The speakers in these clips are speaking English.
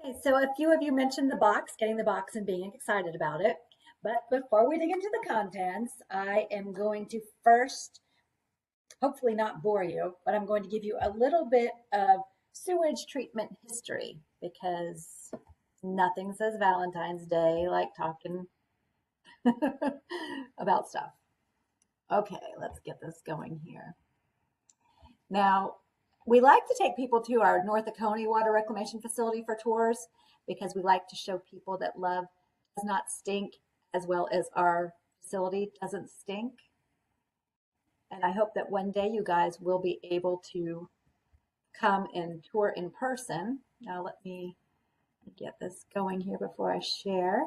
Okay, so a few of you mentioned the box, getting the box and being excited about it. But before we dig into the contents, I am going to first, hopefully not bore you, but I'm going to give you a little bit of sewage treatment history because nothing says Valentine's Day like talking about stuff. Okay, let's get this going here. Now, we like to take people to our North Oconee Water Reclamation Facility for tours because we like to show people that love does not stink as well as our facility doesn't stink. And I hope that one day you guys will be able to come and tour in person. Now let me get this going here before I share.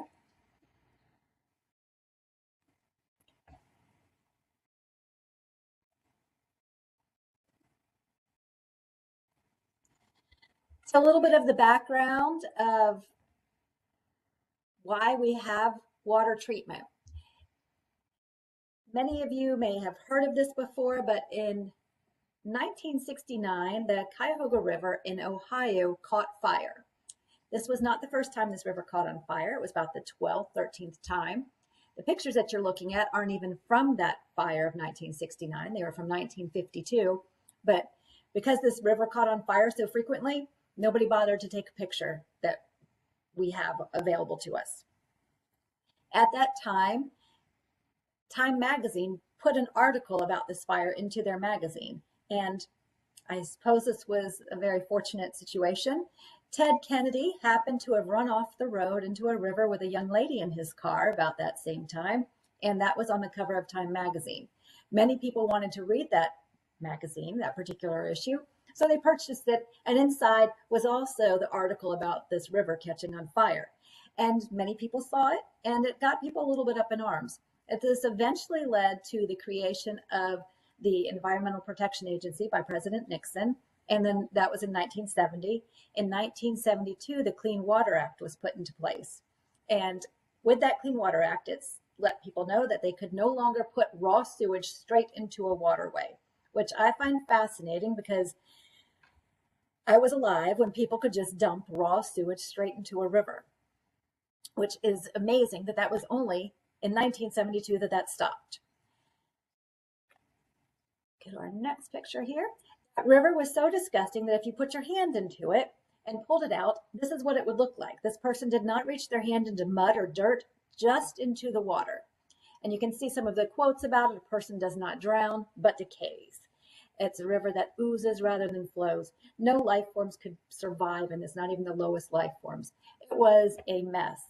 So a little bit of the background of why we have water treatment. Many of you may have heard of this before, but in 1969, the Cuyahoga River in Ohio caught fire. This was not the first time this river caught on fire. It was about the 12th, 13th time. The pictures that you're looking at aren't even from that fire of 1969. They were from 1952. But because this river caught on fire so frequently, nobody bothered to take a picture that we have available to us. At that time, Time magazine put an article about this fire into their magazine. And I suppose this was a very fortunate situation. Ted Kennedy happened to have run off the road into a river with a young lady in his car about that same time, and that was on the cover of Time magazine. Many people wanted to read that magazine, that particular issue, so they purchased it, and inside was also the article about this river catching on fire. And many people saw it, and it got people a little bit up in arms. This eventually led to the creation of the Environmental Protection Agency by President Nixon, and then that was in 1970. In 1972, the Clean Water Act was put into place. And with that Clean Water Act, it's let people know that they could no longer put raw sewage straight into a waterway, which I find fascinating because I was alive when people could just dump raw sewage straight into a river, which is amazing that that was only in 1972 that stopped. Go to our next picture here. That river was so disgusting that if you put your hand into it and pulled it out, this is what it would look like. This person did not reach their hand into mud or dirt, just into the water. And you can see some of the quotes about it. A person does not drown, but decays. It's a river that oozes rather than flows. No life forms could survive in this, not even the lowest life forms. It was a mess.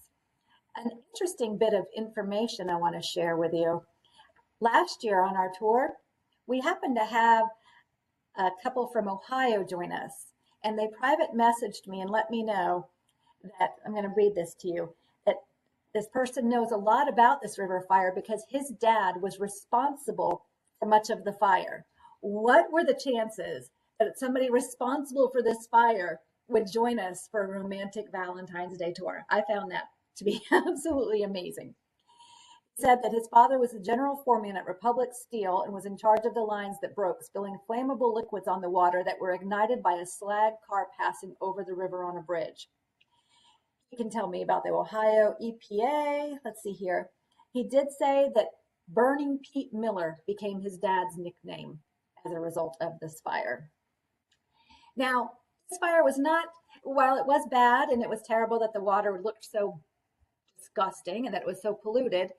An interesting bit of information I want to share with you. Last year on our tour, we happened to have a couple from Ohio join us, and they private messaged me and let me know that, I'm going to read this to you, that this person knows a lot about this river fire because his dad was responsible for much of the fire. What were the chances that somebody responsible for this fire would join us for a romantic Valentine's Day tour? I found that to be absolutely amazing. He said that his father was the general foreman at Republic Steel and was in charge of the lines that broke, spilling flammable liquids on the water that were ignited by a slag car passing over the river on a bridge. He can tell me about the Ohio EPA. Let's see here. He did say that Burning Pete Miller became his dad's nickname as a result of this fire. Now, this fire was not, while it was bad and it was terrible that the water looked so disgusting and that it was so polluted,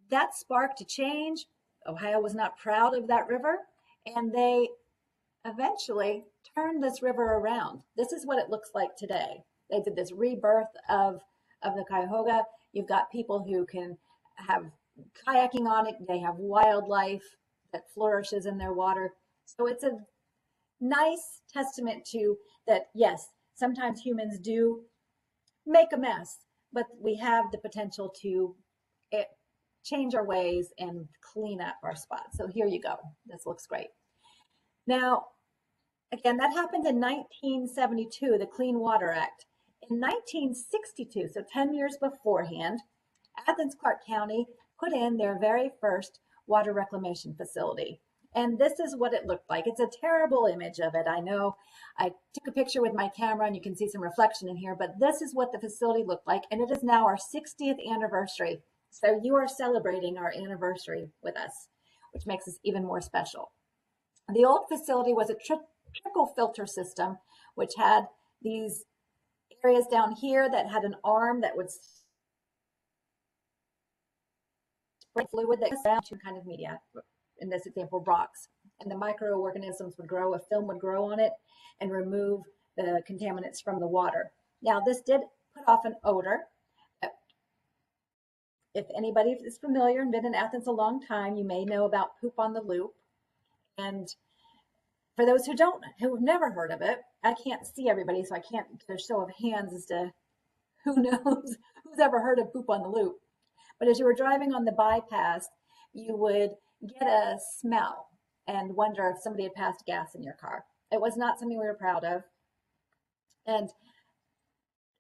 that sparked a change. Ohio was not proud of that river, and they eventually turned this river around. This is what it looks like today. They did this rebirth of the Cuyahoga. You've got people who can have kayaking on it. They have wildlife that flourishes in their water. So it's a nice testament to that, yes, sometimes humans do make a mess, but we have the potential to change our ways and clean up our spots. So here you go. This looks great. Now, again, that happened in 1972, the Clean Water Act. In 1962, so 10 years beforehand, Athens-Clarke County put in their very first water reclamation facility. And this is what it looked like. It's a terrible image of it. I know I took a picture with my camera and you can see some reflection in here, but this is what the facility looked like. And it is now our 60th anniversary. So you are celebrating our anniversary with us, which makes us even more special. The old facility was a trickle filter system, which had these areas down here that had an arm that would spray fluid that goes down to kind of media, in this example, rocks. And the microorganisms would grow, a film would grow on it and remove the contaminants from the water. Now, this did put off an odor. If anybody is familiar and been in Athens a long time, you may know about poop on the loop. And for those who've never heard of it, I can't see everybody, so I can't get a show of hands as to who knows, who's ever heard of poop on the loop. But as you were driving on the bypass, you would get a smell and wonder if somebody had passed gas in your car. It was not something we were proud of. And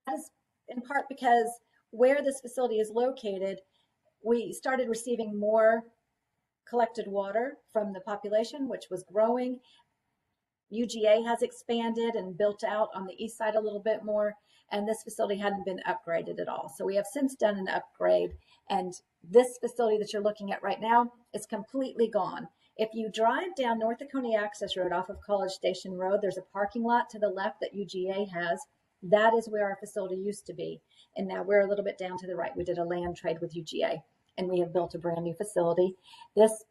that is in part because where this facility is located, we started receiving more collected water from the population, which was growing. UGA has expanded and built out on the east side a little bit more, and this facility hadn't been upgraded at all. So we have since done an upgrade, and this facility that you're looking at right now is completely gone. If you drive down North Oconee Access Road off of College Station Road, there's a parking lot to the left that UGA has. That is where our facility used to be. And now we're a little bit down to the right. We did a land trade with UGA, and we have built a brand new facility. This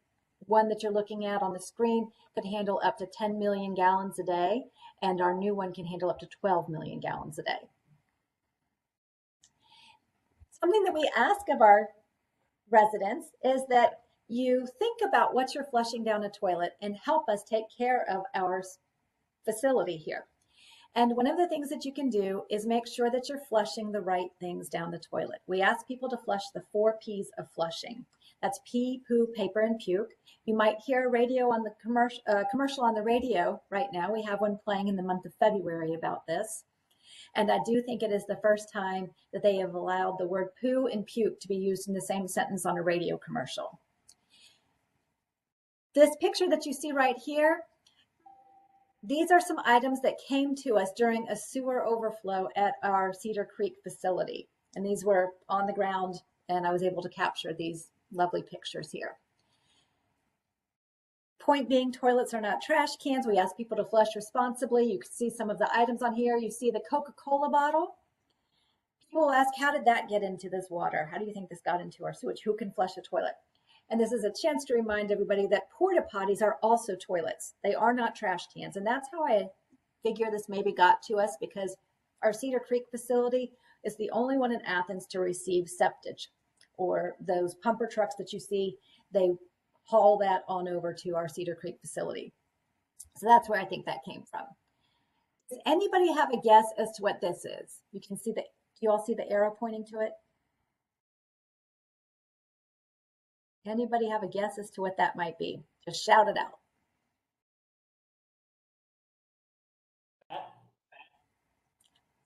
one that you're looking at on the screen could handle up to 10 million gallons a day, and our new one can handle up to 12 million gallons a day. Something that we ask of our residents is that you think about what you're flushing down a toilet and help us take care of our facility here. And one of the things that you can do is make sure that you're flushing the right things down the toilet. We ask people to flush the 4 P's of flushing. That's pee, poo, paper, and puke. You might hear a radio on the commercial on the radio right now. We have one playing in the month of February about this. And I do think it is the first time that they have allowed the word poo and puke to be used in the same sentence on a radio commercial. This picture that you see right here, these are some items that came to us during a sewer overflow at our Cedar Creek facility. And these were on the ground, and I was able to capture these lovely pictures here. Point being, toilets are not trash cans. We ask people to flush responsibly. You can see some of the items on here. You see the Coca-Cola bottle. People will ask, how did that get into this water? How do you think this got into our sewage? Who can flush a toilet? And this is a chance to remind everybody that porta potties are also toilets. They are not trash cans. And that's how I figure this maybe got to us, because our Cedar Creek facility is the only one in Athens to receive septage, or those pumper trucks that you see, they haul that on over to our Cedar Creek facility. So that's where I think that came from. Does anybody have a guess as to what this is? You can see do you all see the arrow pointing to it? Anybody have a guess as to what that might be? Just shout it out. Oh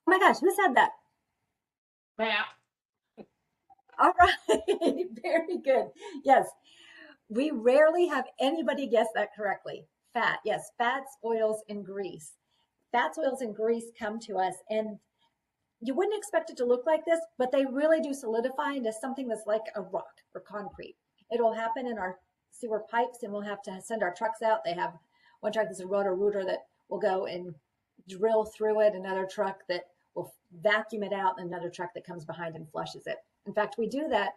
my gosh, who said that? Matt. All right, very good. Yes, we rarely have anybody guess that correctly. Fat, yes, fats, oils, and grease. Fats, oils, and grease come to us, and you wouldn't expect it to look like this, but they really do solidify into something that's like a rock or concrete. It'll happen in our sewer pipes, and we'll have to send our trucks out. They have one truck that's a rotor-rooter that will go and drill through it, another truck that will vacuum it out, and another truck that comes behind and flushes it. In fact, we do that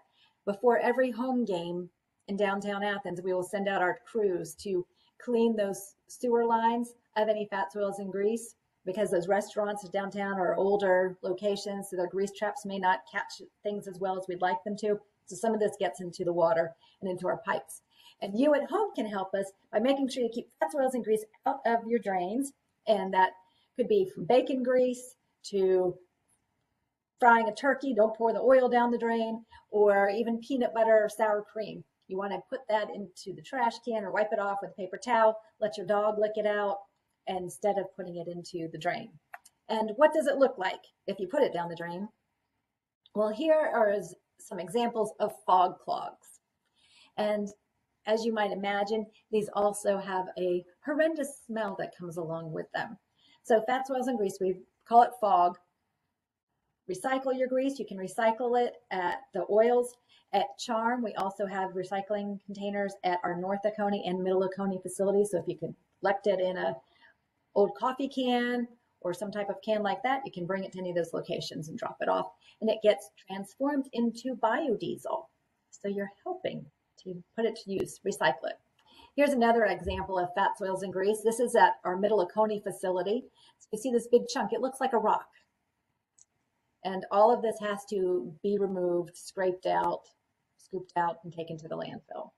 before every home game in downtown Athens. We will send out our crews to clean those sewer lines of any fats, oils, and grease, because those restaurants downtown are older locations, so their grease traps may not catch things as well as we'd like them to. So some of this gets into the water and into our pipes. And you at home can help us by making sure you keep fats, oils, and grease out of your drains. And that could be from bacon grease to frying a turkey. Don't pour the oil down the drain, or even peanut butter or sour cream. You want to put that into the trash can or wipe it off with a paper towel. Let your dog lick it out instead of putting it into the drain. And what does it look like if you put it down the drain? Well, here are some examples of fog clogs. And As you might imagine, these also have a horrendous smell that comes along with them. So fats, oils, and grease, we call it fog. Recycle your grease. You can recycle it at the oils. At Charm, we also have recycling containers at our North Oconee and Middle Oconee facilities. So if you can collect it in a old coffee can or some type of can like that, you can bring it to any of those locations and drop it off. And it gets transformed into biodiesel. So you're helping to put it to use, recycle it. Here's another example of fats, oils, and grease. This is at our Middle Oconee facility. So you see this big chunk, it looks like a rock. And all of this has to be removed, scraped out, scooped out, and taken to the landfill.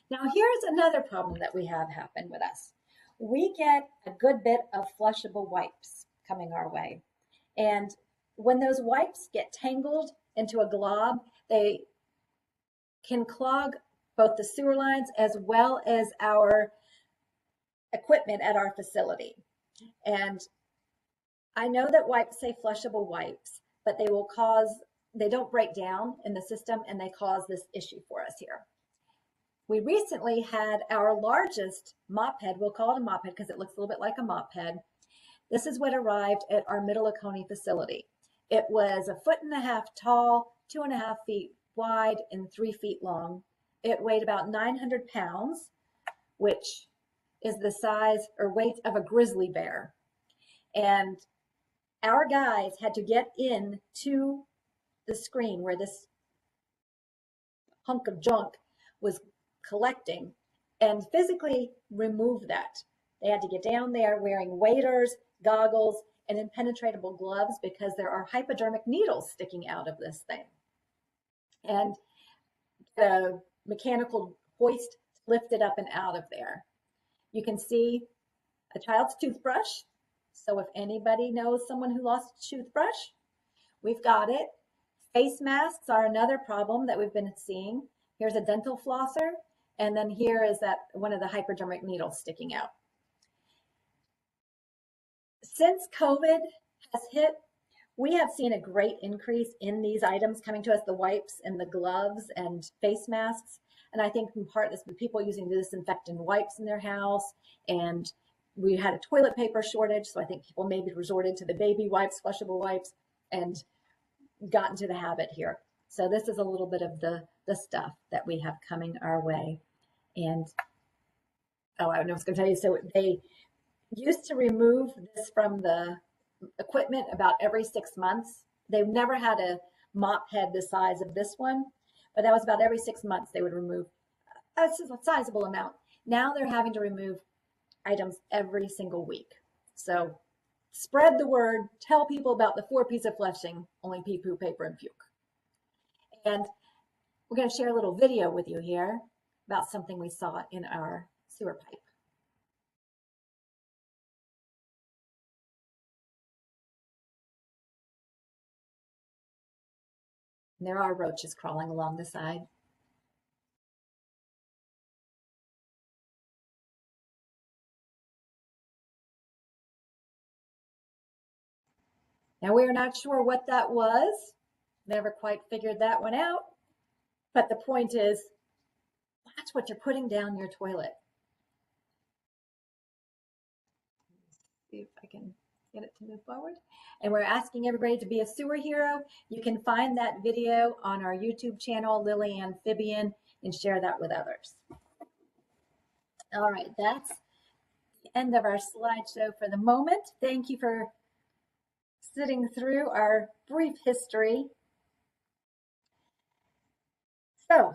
Now here's another problem that we have happen with us. We get a good bit of flushable wipes coming our way. And when those wipes get tangled into a glob, they can clog both the sewer lines as well as our equipment at our facility. And I know that wipes say flushable wipes, but they don't break down in the system and they cause this issue for us here. We recently had our largest mop head, we'll call it a mop head because it looks a little bit like a mop head. This is what arrived at our Middle Oconee facility. It was 1.5 feet tall, 2.5 feet wide, and 3 feet long. It weighed about 900 pounds, which is the size or weight of a grizzly bear. And our guys had to get in to the screen where this hunk of junk was collecting and physically remove that. They had to get down there wearing waders, goggles, and impenetrable gloves because there are hypodermic needles sticking out of this thing. And the mechanical hoist lifted up and out of there. You can see a child's toothbrush. So if anybody knows someone who lost a toothbrush, we've got it. Face masks are another problem that we've been seeing. Here's a dental flosser, and then here is that one of the hypodermic needles sticking out. Since COVID has hit, we have seen a great increase in these items coming to us, the wipes and the gloves and face masks. And I think in part this with people using disinfectant wipes in their house, and we had a toilet paper shortage. So I think people maybe resorted to the baby wipes, flushable wipes, and got into the habit here. So this is a little bit of the stuff that we have coming our way. And, oh, I was going to tell you, so they used to remove this from the equipment about every 6 months. They've never had a mop head the size of this one, but that was about every 6 months they would remove a sizable amount. Now they're having to remove items every single week. So spread the word, tell people about the 4 P's of flushing, only pee, poo, paper, and puke. And we're going to share a little video with you here about something we saw in our sewer pipe. And there are roaches crawling along the side. Now we're not sure what that was. Never quite figured that one out. But the point is, watch what you're putting down your toilet. See if I can get it to move forward. And we're asking everybody to be a sewer hero. You can find that video on our YouTube channel, Lily Amphibian, and share that with others. All right, that's the end of our slideshow for the moment. Thank you for sitting through our brief history. So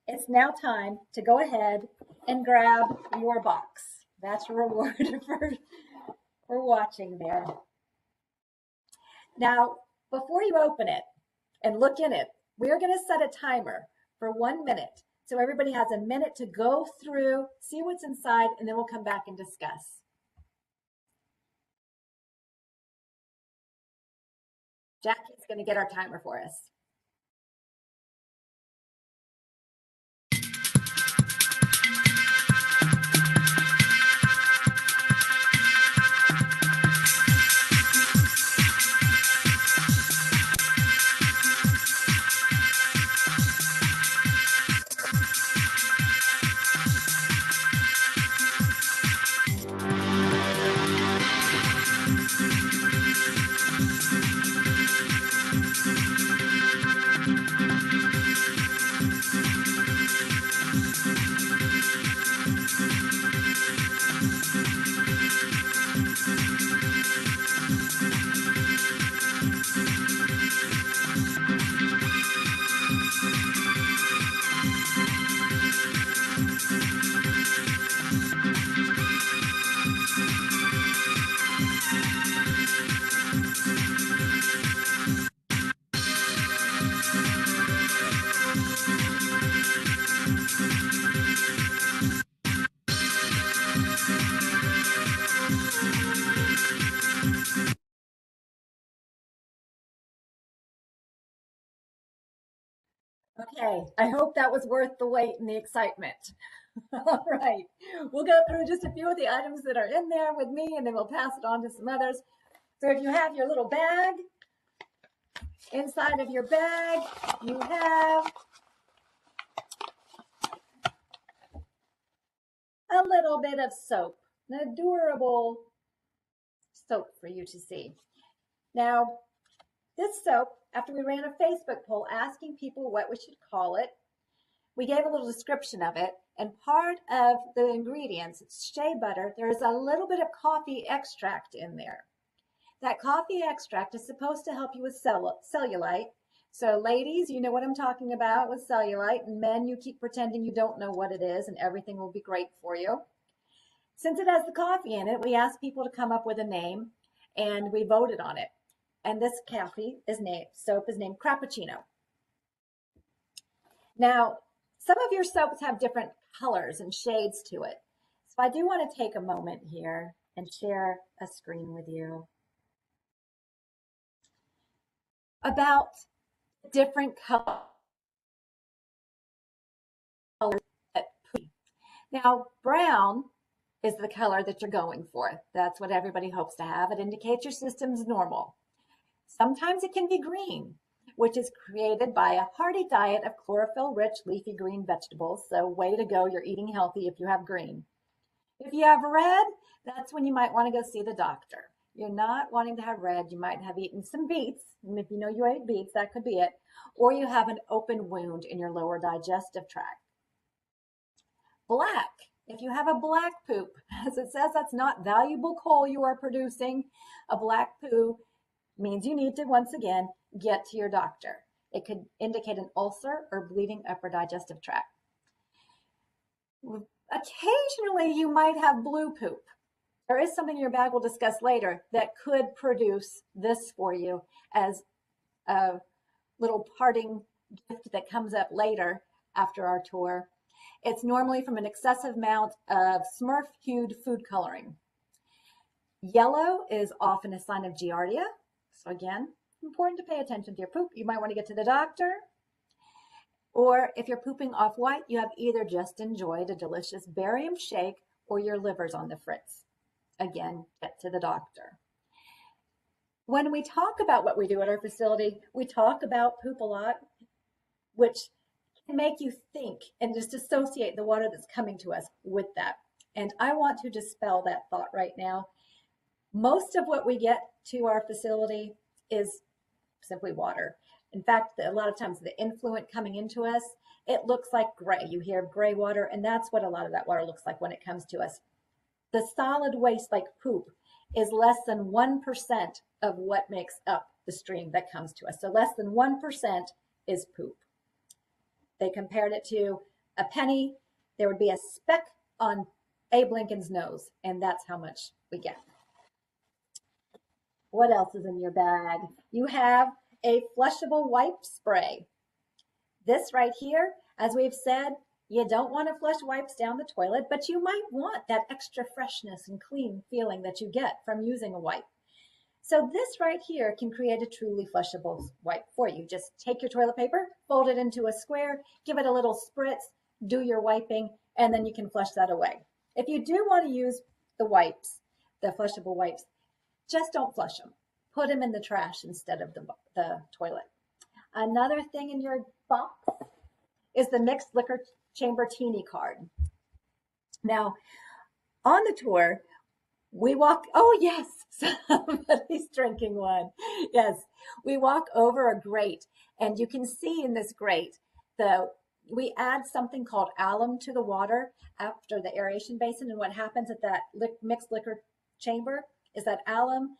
it's now time to go ahead and grab your box. That's your reward for watching there. Now, before you open it and look in it, we're going to set a timer for 1 minute. So everybody has a minute to go through, see what's inside, and then we'll come back and discuss. Jackie's going to get our timer for us. Okay, I hope that was worth the wait and the excitement. All right, we'll go through just a few of the items that are in there with me, and then we'll pass it on to some others. So if you have your little bag, inside of your bag, you have a little bit of soap, an adorable soap for you to see. Now, this soap, after we ran a Facebook poll asking people what we should call it, we gave a little description of it, and part of the ingredients, it's shea butter, there's a little bit of coffee extract in there. That coffee extract is supposed to help you with cellulite. So ladies, you know what I'm talking about with cellulite, and men, you keep pretending you don't know what it is and everything will be great for you. Since it has the coffee in it, we asked people to come up with a name and we voted on it. And this soap is named Crappuccino. Now, some of your soaps have different colors and shades to it. So I do want to take a moment here and share a screen with you about different colors. Now, brown is the color that you're going for. That's what everybody hopes to have. It indicates your system's normal. Sometimes it can be green, which is created by a hearty diet of chlorophyll-rich leafy green vegetables. So way to go, you're eating healthy if you have green. If you have red, that's when you might want to go see the doctor. You're not wanting to have red. You might have eaten some beets. And if you know you ate beets, that could be it. Or you have an open wound in your lower digestive tract. Black. If you have a black poop, as it says, that's not valuable coal you are producing. A black poo means you need to, once again, get to your doctor. It could indicate an ulcer or bleeding upper digestive tract. Occasionally, you might have blue poop. There is something in your bag we'll discuss later that could produce this for you as a little parting gift that comes up later after our tour. It's normally from an excessive amount of Smurf-hued food coloring. Yellow is often a sign of giardia. So again, important to pay attention to your poop. You might want to get to the doctor. Or if you're pooping off white, you have either just enjoyed a delicious barium shake or your liver's on the fritz. Again, get to the doctor. When we talk about what we do at our facility, we talk about poop a lot, which can make you think and just associate the water that's coming to us with that. And I want to dispel that thought right now. Most of what we get to our facility is simply water. In fact, a lot of times the influent coming into us, it looks like gray. You hear gray water, and that's what a lot of that water looks like when it comes to us. The solid waste like poop is less than 1% of what makes up the stream that comes to us. So less than 1% is poop. They compared it to a penny. There would be a speck on Abe Lincoln's nose, and that's how much we get. What else is in your bag? You have a flushable wipe spray. This right here, as we've said, you don't want to flush wipes down the toilet, but you might want that extra freshness and clean feeling that you get from using a wipe. So this right here can create a truly flushable wipe for you. Just take your toilet paper, fold it into a square, give it a little spritz, do your wiping, and then you can flush that away. If you do want to use the wipes, the flushable wipes, just don't flush them. Put them in the trash instead of the toilet. Another thing in your box is the mixed liquor chambertini card. Now, on the tour, we walk, oh yes, somebody's drinking one. Yes, we walk over a grate, and you can see in this grate, we add something called alum to the water after the aeration basin, and what happens at that mixed liquor chamber is that alum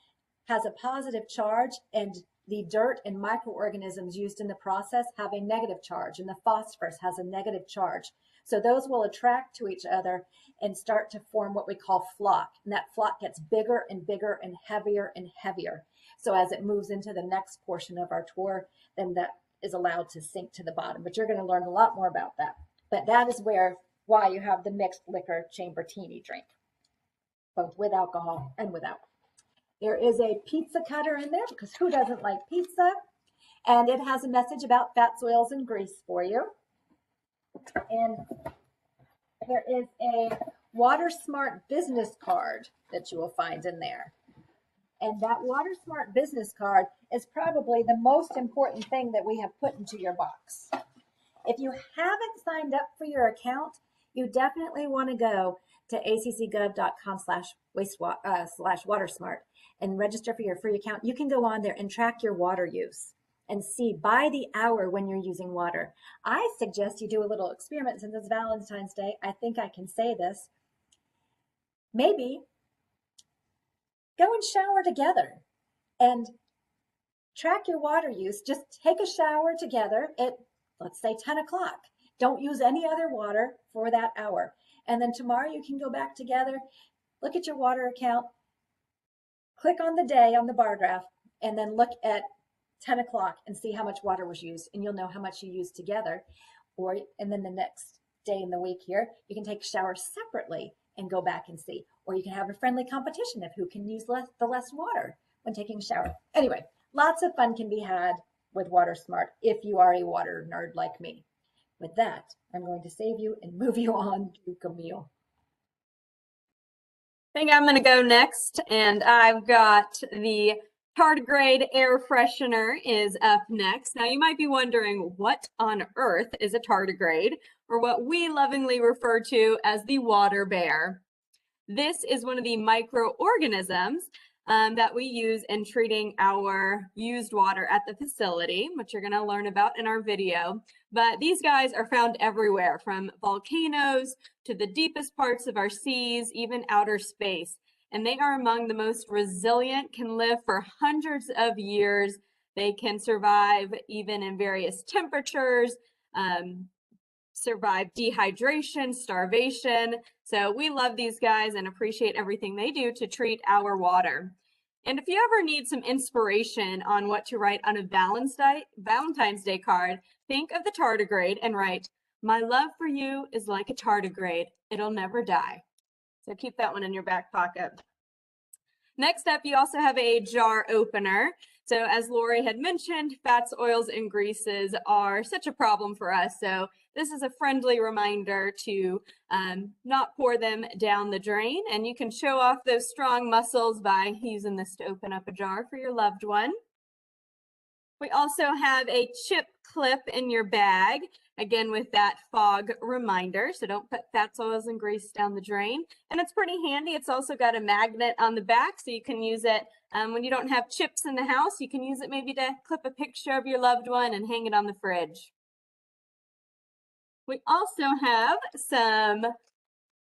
has a positive charge, and the dirt and microorganisms used in the process have a negative charge, and the phosphorus has a negative charge. So those will attract to each other and start to form what we call flock. And that flock gets bigger and bigger and heavier and heavier. So as it moves into the next portion of our tour, then that is allowed to sink to the bottom. But you're going to learn a lot more about that. But that is why you have the mixed liquor chambertini drink, both with alcohol and without. There is a pizza cutter in there because who doesn't like pizza? And it has a message about fats, oils, and grease for you. And there is a Water Smart business card that you will find in there. And that Water Smart business card is probably the most important thing that we have put into your box. If you haven't signed up for your account, you definitely want to go to accgov.com/watersmart and register for your free account. You can go on there and track your water use and see by the hour when you're using water. I suggest you do a little experiment since it's Valentine's Day. I think I can say this. Maybe go and shower together and track your water use. Just take a shower together at, let's say, 10 o'clock. Don't use any other water for that hour. And then tomorrow you can go back together, look at your water account, click on the day on the bar graph, and then look at 10 o'clock and see how much water was used. And you'll know how much you used together. And then the next day in the week here, you can take a shower separately and go back and see. Or you can have a friendly competition of who can use the less water when taking a shower. Anyway, lots of fun can be had with Water Smart if you are a water nerd like me. With that, I'm going to save you and move you on to Camille. I think I'm going to go next, and I've got the tardigrade air freshener is up next. Now you might be wondering, what on earth is a tardigrade, or what we lovingly refer to as the water bear? This is one of the microorganisms that we use in treating our used water at the facility, which you're going to learn about in our video. But these guys are found everywhere, from volcanoes to the deepest parts of our seas, even outer space. And they are among the most resilient, can live for hundreds of years. They can survive even in various temperatures, survive dehydration, starvation. So we love these guys and appreciate everything they do to treat our water. And if you ever need some inspiration on what to write on a Valentine's Day card, think of the tardigrade and write, "My love for you is like a tardigrade. It'll never die." So keep that one in your back pocket. Next up, you also have a jar opener. So as Lori had mentioned, fats, oils, and greases are such a problem for us. So this is a friendly reminder to not pour them down the drain. And you can show off those strong muscles by using this to open up a jar for your loved one. We also have a chip clip in your bag, again with that fog reminder. So don't put fats, oils, and grease down the drain. And it's pretty handy. It's also got a magnet on the back, so you can use it when you don't have chips in the house. You can use it maybe to clip a picture of your loved one and hang it on the fridge. We also have some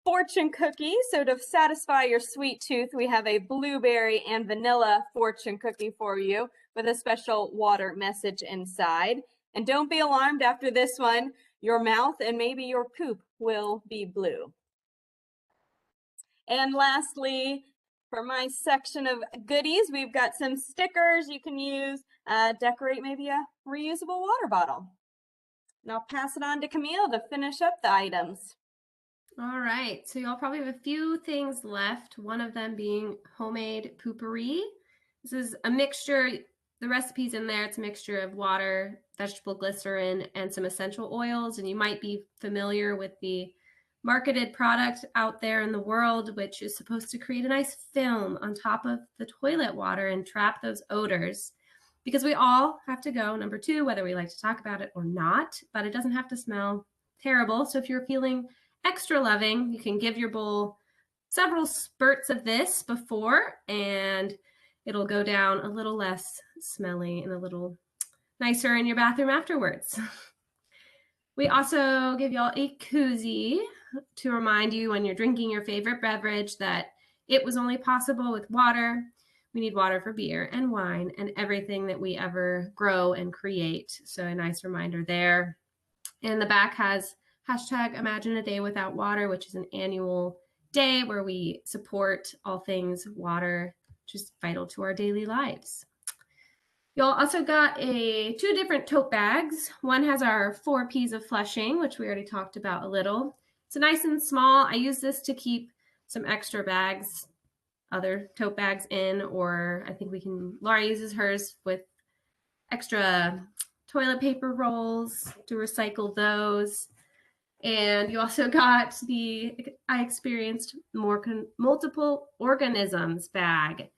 fortune cookies. So to satisfy your sweet tooth, we have a blueberry and vanilla fortune cookie for you with a special water message inside. And don't be alarmed after this one, your mouth and maybe your poop will be blue. And lastly, for my section of goodies, we've got some stickers you can use, decorate maybe a reusable water bottle. And I'll pass it on to Camille to finish up the items. All right, so y'all probably have a few things left, one of them being homemade poopery. This is a mixture, the recipe's in there, it's a mixture of water, vegetable glycerin, and some essential oils, and you might be familiar with the marketed product out there in the world, which is supposed to create a nice film on top of the toilet water and trap those odors, because we all have to go, number 2, whether we like to talk about it or not, but it doesn't have to smell terrible. So if you're feeling extra loving, you can give your bowl several spurts of this before, and it'll go down a little less smelly and a little nicer in your bathroom afterwards. We also give y'all a koozie to remind you when you're drinking your favorite beverage that it was only possible with water. We need water for beer and wine and everything that we ever grow and create. So a nice reminder there. And the back has hashtag Imagine a Day Without Water, which is an annual day where we support all things water, which is vital to our daily lives. Y'all also got 2 different tote bags. One has our 4 P's of flushing, which we already talked about a little. It's nice and small. I use this to keep some extra bags, other tote bags in, or I think Laura uses hers with extra toilet paper rolls to recycle those. And you also got the I experienced multiple organisms bag.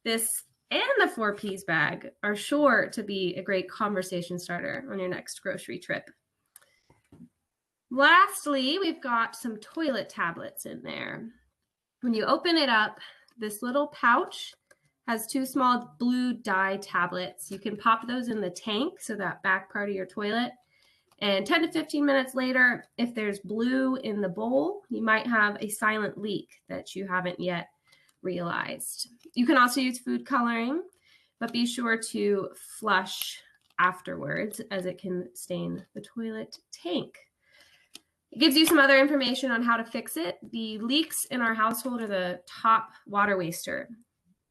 This and the 4 Ps bag are sure to be a great conversation starter on your next grocery trip. Lastly, we've got some toilet tablets in there. When you open it up, this little pouch has 2 small blue dye tablets. You can pop those in the tank, so that back part of your toilet. And 10 to 15 minutes later, if there's blue in the bowl, you might have a silent leak that you haven't yet realized. You can also use food coloring, but be sure to flush afterwards as it can stain the toilet tank. It gives you some other information on how to fix it. The leaks in our household are the top water waster,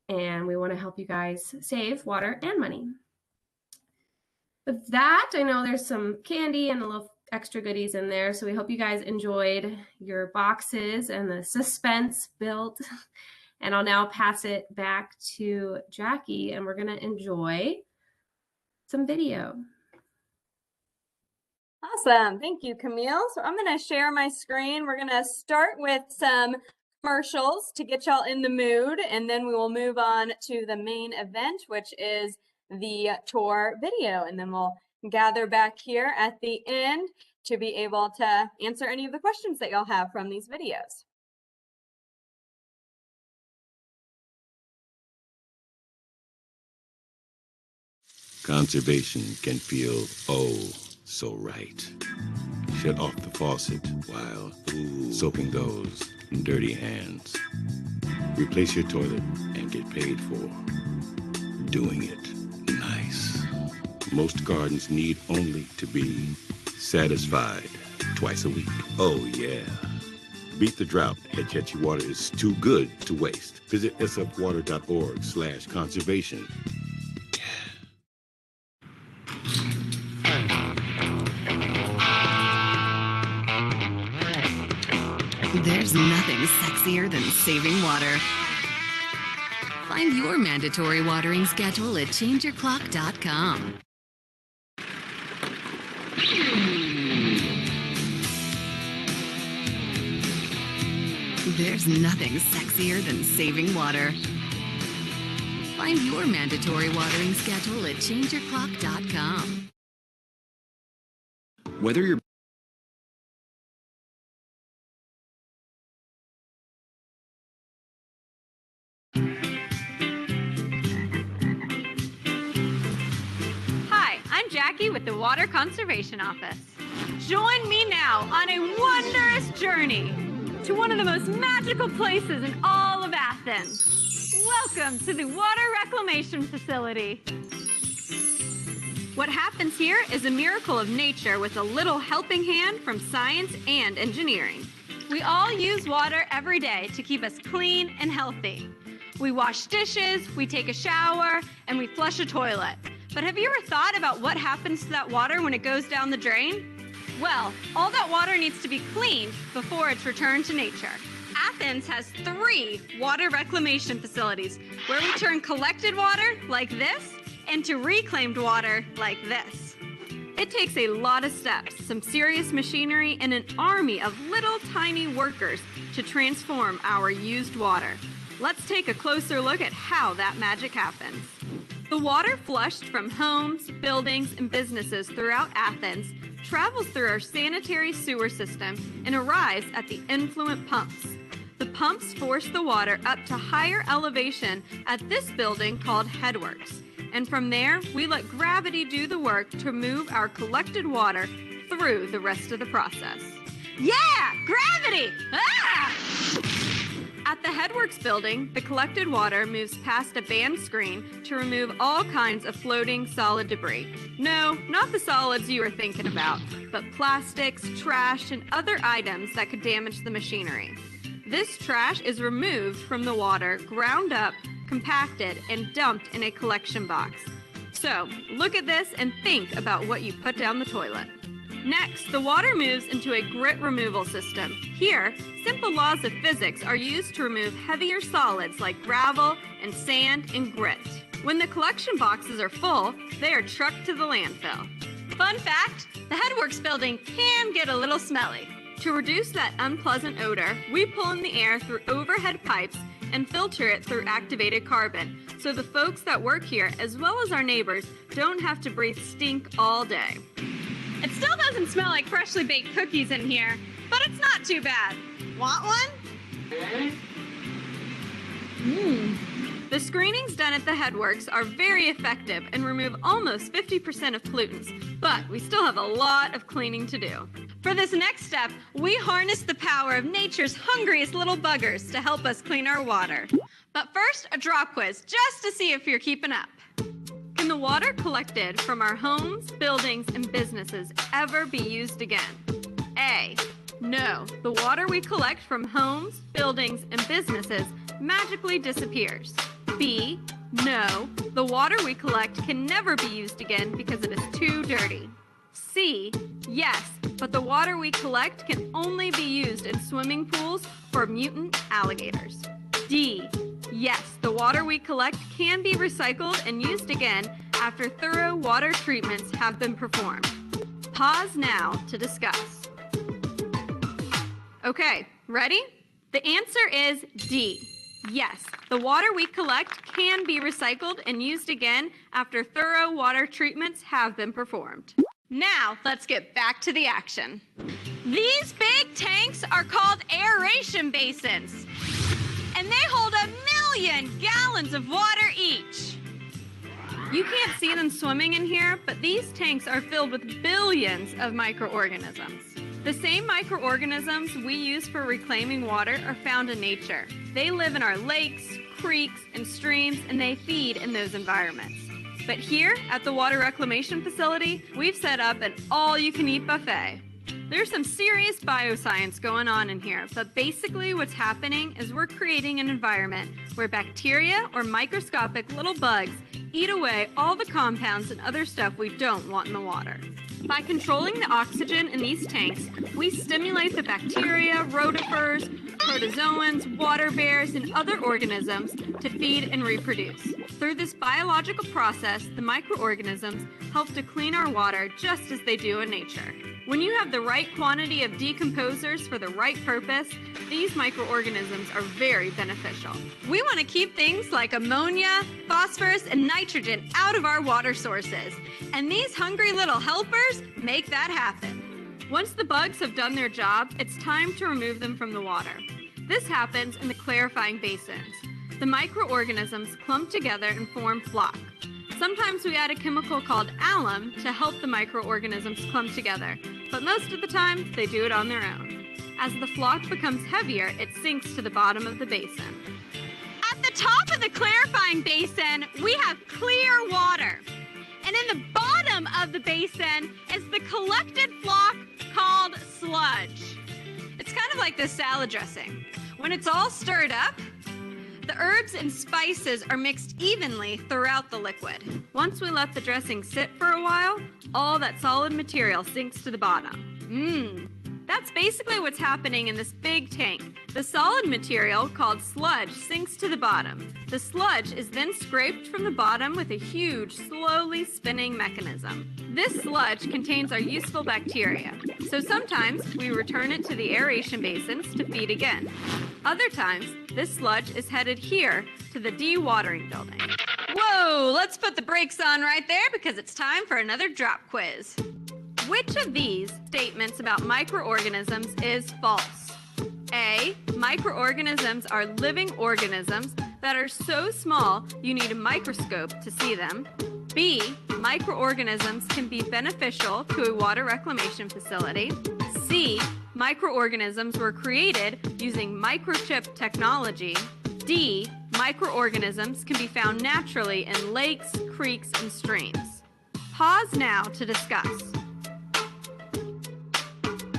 and we want to help you guys save water and money. With that, I know there's some candy and a little extra goodies in there, so we hope you guys enjoyed your boxes and the suspense built. And I'll now pass it back to Jackie, and we're going to enjoy some video. Awesome. Thank you, Camille. So I'm going to share my screen. We're going to start with some commercials to get y'all in the mood, and then we will move on to the main event, which is the tour video. And then we'll gather back here at the end to be able to answer any of the questions that y'all have from these videos. Conservation can feel, oh, so right. Shut off the faucet while soaping those dirty hands. Replace your toilet and get paid for doing it nice. Most gardens need only to be satisfied twice a week. Oh, yeah. Beat the drought. Hetchy water is too good to waste. Visit sfwater.org/conservation. There's nothing sexier than saving water. Find your mandatory watering schedule at changeyourclock.com. There's nothing sexier than saving water. Find your mandatory watering schedule at changeyourclock.com. Whether you're I'm Jackie with the Water Conservation Office. Join me now on a wondrous journey to one of the most magical places in all of Athens. Welcome to the Water Reclamation Facility. What happens here is a miracle of nature with a little helping hand from science and engineering. We all use water every day to keep us clean and healthy. We wash dishes, we take a shower, and we flush a toilet. But have you ever thought about what happens to that water when it goes down the drain? Well, all that water needs to be cleaned before it's returned to nature. Athens has 3 water reclamation facilities where we turn collected water, like this, into reclaimed water, like this. It takes a lot of steps, some serious machinery, and an army of little tiny workers to transform our used water. Let's take a closer look at how that magic happens. The water flushed from homes, buildings, and businesses throughout Athens travels through our sanitary sewer system and arrives at the influent pumps. The pumps force the water up to higher elevation at this building called headworks. And from there, we let gravity do the work to move our collected water through the rest of the process. Yeah, gravity! Ah! At the Headworks building, the collected water moves past a band screen to remove all kinds of floating solid debris. No, not the solids you were thinking about, but plastics, trash, and other items that could damage the machinery. This trash is removed from the water, ground up, compacted, and dumped in a collection box. So, look at this and think about what you put down the toilet. Next, the water moves into a grit removal system. Here, simple laws of physics are used to remove heavier solids like gravel and sand and grit. When the collection boxes are full, they are trucked to the landfill. Fun fact, the Headworks building can get a little smelly. To reduce that unpleasant odor, we pull in the air through overhead pipes and filter it through activated carbon, so the folks that work here, as well as our neighbors, don't have to breathe stink all day. It still doesn't smell like freshly baked cookies in here, but it's not too bad. Want one? The screenings done at the Headworks are very effective and remove almost 50% of pollutants, but we still have a lot of cleaning to do. For this next step, we harness the power of nature's hungriest little buggers to help us clean our water. But first, a drop quiz, just to see if you're keeping up. Can the water collected from our homes, buildings, and businesses ever be used again? A, no. The water we collect from homes, buildings, and businesses magically disappears. B, no. The water we collect can never be used again because it is too dirty. C, yes, but the water we collect can only be used in swimming pools for mutant alligators. D, yes, the water we collect can be recycled and used again after thorough water treatments have been performed. Pause now to discuss. Okay, ready? The answer is D. Yes, the water we collect can be recycled and used again after thorough water treatments have been performed. Now, let's get back to the action. These big tanks are called aeration basins, and they hold 1 million gallons of water each. You can't see them swimming in here, but these tanks are filled with billions of microorganisms. The same microorganisms we use for reclaiming water are found in nature. They live in our lakes, creeks, and streams, and they feed in those environments. But here at the Water Reclamation Facility, we've set up an all-you-can-eat buffet. There's some serious bioscience going on in here, but basically what's happening is we're creating an environment where bacteria or microscopic little bugs eat away all the compounds and other stuff we don't want in the water. By controlling the oxygen in these tanks, we stimulate the bacteria, rotifers, protozoans, water bears, and other organisms to feed and reproduce. Through this biological process, the microorganisms help to clean our water just as they do in nature. When you have the right quantity of decomposers for the right purpose, these microorganisms are very beneficial. We want to keep things like ammonia, phosphorus, and nitrogen out of our water sources, and these hungry little helpers make that happen. Once the bugs have done their job, it's time to remove them from the water. This happens in the clarifying basins. The microorganisms clump together and form flock. Sometimes we add a chemical called alum to help the microorganisms clump together, but most of the time they do it on their own. As the flock becomes heavier, it sinks to the bottom of the basin. At the top of the clarifying basin, we have clear water. And in the bottom of the basin is the collected flock called sludge. It's kind of like this salad dressing. When it's all stirred up, the herbs and spices are mixed evenly throughout the liquid. Once we let the dressing sit for a while, all that solid material sinks to the bottom. That's basically what's happening in this big tank. The solid material, called sludge, sinks to the bottom. The sludge is then scraped from the bottom with a huge, slowly spinning mechanism. This sludge contains our useful bacteria, so sometimes we return it to the aeration basins to feed again. Other times, this sludge is headed here to the dewatering building. Whoa, let's put the brakes on right there because it's time for another drop quiz. Which of these statements about microorganisms is false? A, microorganisms are living organisms that are so small you need a microscope to see them. B, microorganisms can be beneficial to a water reclamation facility. C, microorganisms were created using microchip technology. D, microorganisms can be found naturally in lakes, creeks, and streams. Pause now to discuss.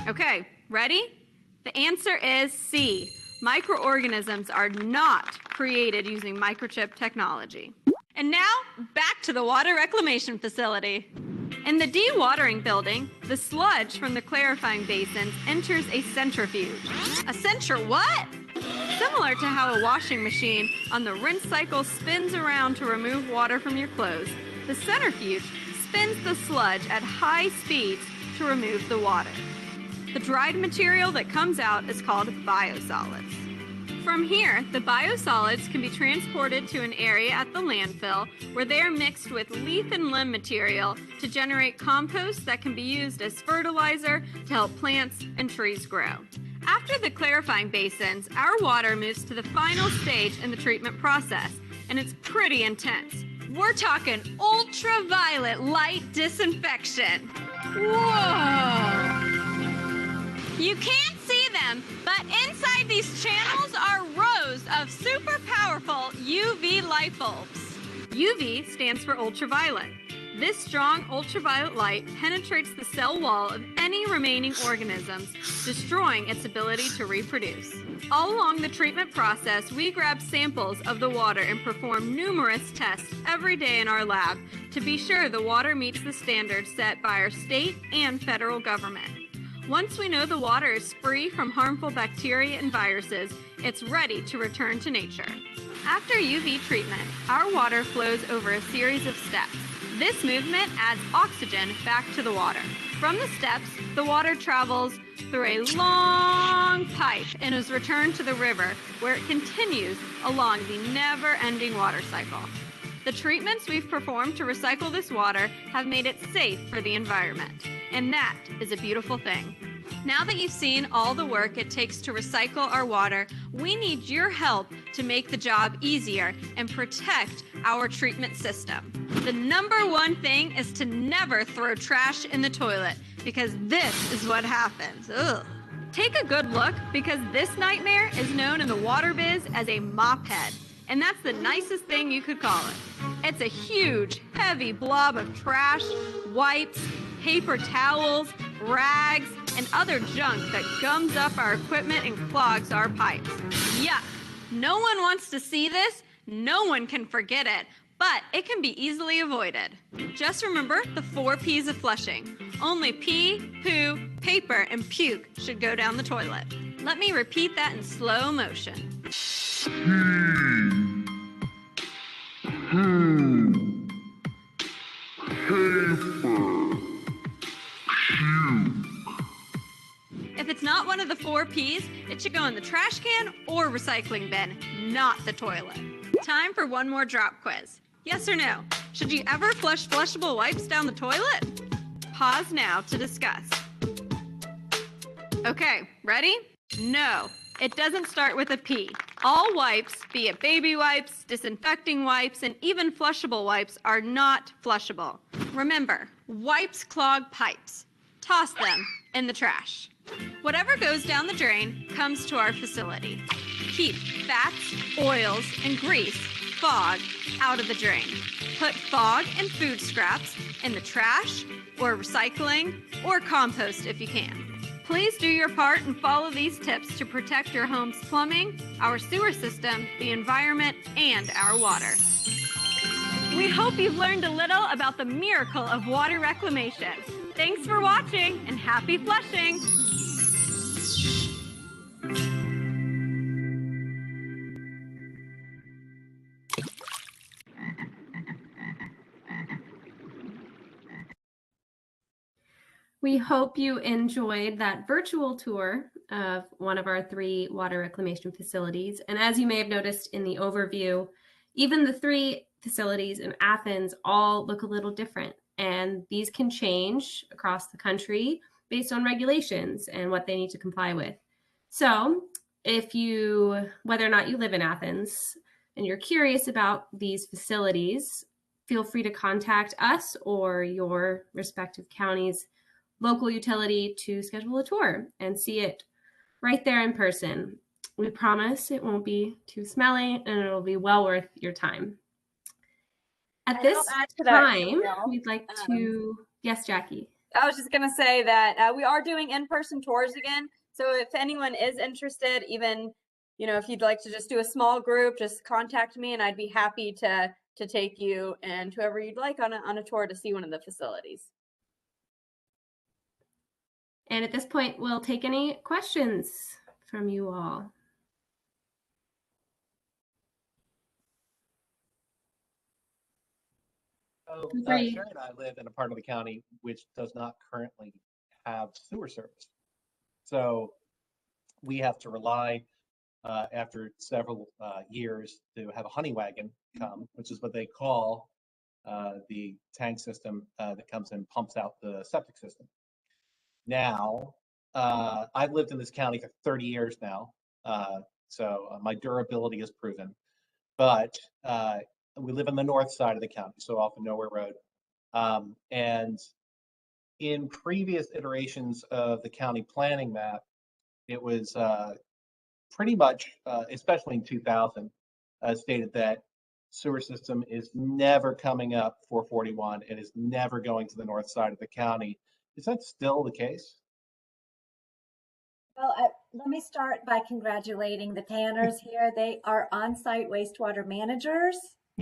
Okay, ready? The answer is C. Microorganisms are not created using microchip technology. And now, back to the water reclamation facility. In the dewatering building, the sludge from the clarifying basins enters a centrifuge. A what? Similar to how a washing machine on the rinse cycle spins around to remove water from your clothes, the centrifuge spins the sludge at high speeds to remove the water. The dried material that comes out is called biosolids. From here, the biosolids can be transported to an area at the landfill where they are mixed with leaf and limb material to generate compost that can be used as fertilizer to help plants and trees grow. After the clarifying basins, our water moves to the final stage in the treatment process, and it's pretty intense. We're talking ultraviolet light disinfection. Whoa! You can't see them, but inside these channels are rows of super powerful UV light bulbs. UV stands for ultraviolet. This strong ultraviolet light penetrates the cell wall of any remaining organisms, destroying its ability to reproduce. All along the treatment process, we grab samples of the water and perform numerous tests every day in our lab to be sure the water meets the standards set by our state and federal government. Once we know the water is free from harmful bacteria and viruses, it's ready to return to nature. After UV treatment, our water flows over a series of steps. This movement adds oxygen back to the water. From the steps, the water travels through a long pipe and is returned to the river, where it continues along the never-ending water cycle. The treatments we've performed to recycle this water have made it safe for the environment, and that is a beautiful thing. Now that you've seen all the work it takes to recycle our water, we need your help to make the job easier and protect our treatment system. The number one thing is to never throw trash in the toilet, because this is what happens. Ugh. Take a good look, because this nightmare is known in the water biz as a mop head, and that's the nicest thing you could call it. It's a huge, heavy blob of trash, wipes, paper towels, rags, and other junk that gums up our equipment and clogs our pipes. Yuck! No one wants to see this, no one can forget it, but it can be easily avoided. Just remember the 4 P's of flushing. Only pee, poo, paper, and puke should go down the toilet. Let me repeat that in slow motion. If it's not one of the 4 P's, it should go in the trash can or recycling bin, not the toilet. Time for one more drop quiz. Yes or no? Should you ever flush flushable wipes down the toilet? Pause now to discuss. Okay, ready? No, it doesn't start with a P. All wipes, be it baby wipes, disinfecting wipes, and even flushable wipes, are not flushable. Remember, wipes clog pipes. Toss them in the trash. Whatever goes down the drain comes to our facility. Keep fats, oils, and grease, fog, out of the drain. Put fog and food scraps in the trash, or recycling, or compost if you can. Please do your part and follow these tips to protect your home's plumbing, our sewer system, the environment, and our water. We hope you've learned a little about the miracle of water reclamation. Thanks for watching, and happy flushing! We hope you enjoyed that virtual tour of one of our 3 water reclamation facilities. And as you may have noticed in the overview, even the 3 facilities in Athens all look a little different. And these can change across the country based on regulations and what they need to comply with. So whether or not you live in Athens and you're curious about these facilities, feel free to contact us or your respective county's local utility to schedule a tour and see it right there in person. We promise it won't be too smelly and it'll be well worth your time. At this time, we'd like to, yes, Jackie. I was just going to say that we are doing in-person tours again. So if anyone is interested, even, if you'd like to just do a small group, just contact me and I'd be happy to take you and whoever you'd like on a tour to see one of the facilities. And at this point, we'll take any questions from you all. So, Agreed. Sherry and I live in a part of the county which does not currently have sewer service. So we have to rely, after several years, to have a honey wagon come, which is what they call the tank system that comes and pumps out the septic system. Now, I've lived in this county for 30 years now, so my durability is proven. But we live on the north side of the county, so off of Nowhere Road. And in previous iterations of the county planning map, it was pretty much, especially in 2000, stated that sewer system is never coming up 441. It is never going to the north side of the county. Is that still the case? Well, let me start by congratulating the Tanners here. They are on-site wastewater managers.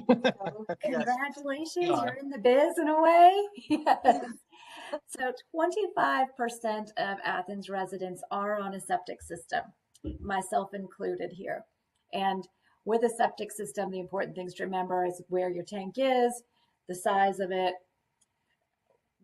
So Yes. congratulations, Yeah. you're in the biz in a way. Yes. So 25% of Athens residents are on a septic system, myself included here. And with a septic system, the important things to remember is where your tank is, the size of it,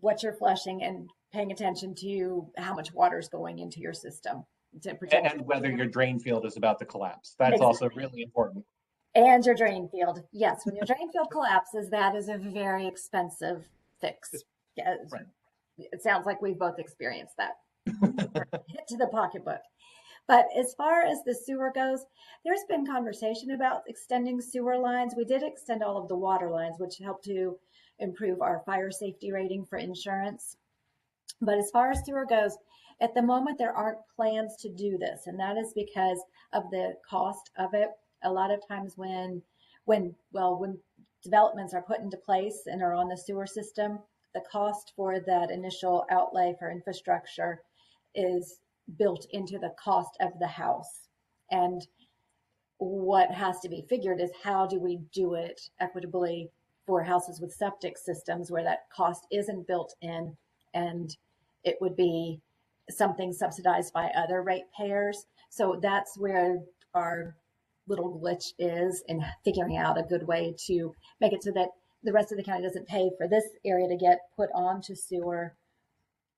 what you're flushing, and paying attention to how much water is going into your system to protect. And whether your drain field is about to collapse. That's also really important. And your drain field. Yes, when your drain field collapses, that is a very expensive fix. Yes. Right. It sounds like we've both experienced that. Hit to the pocketbook. But as far as the sewer goes, there's been conversation about extending sewer lines. We did extend all of the water lines, which helped to improve our fire safety rating for insurance. But as far as sewer goes, at the moment, there aren't plans to do this. And that is because of the cost of it. A lot of times when developments are put into place and are on the sewer system, the cost for that initial outlay for infrastructure is built into the cost of the house. And what has to be figured is how do we do it equitably for houses with septic systems where that cost isn't built in, and it would be something subsidized by other ratepayers. So that's where our little glitch is in figuring out a good way to make it so that the rest of the county doesn't pay for this area to get put onto sewer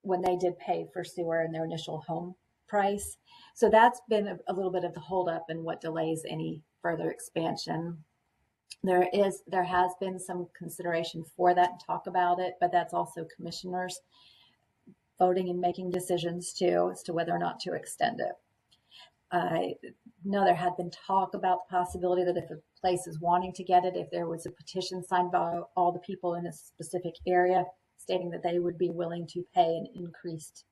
when they did pay for sewer in their initial home price. So that's been a little bit of the holdup and what delays any further expansion. There has been some consideration for that and talk about it, but that's also commissioners voting and making decisions too as to whether or not to extend it. I know there had been talk about the possibility that if a place is wanting to get it, if there was a petition signed by all the people in a specific area stating that they would be willing to pay an increased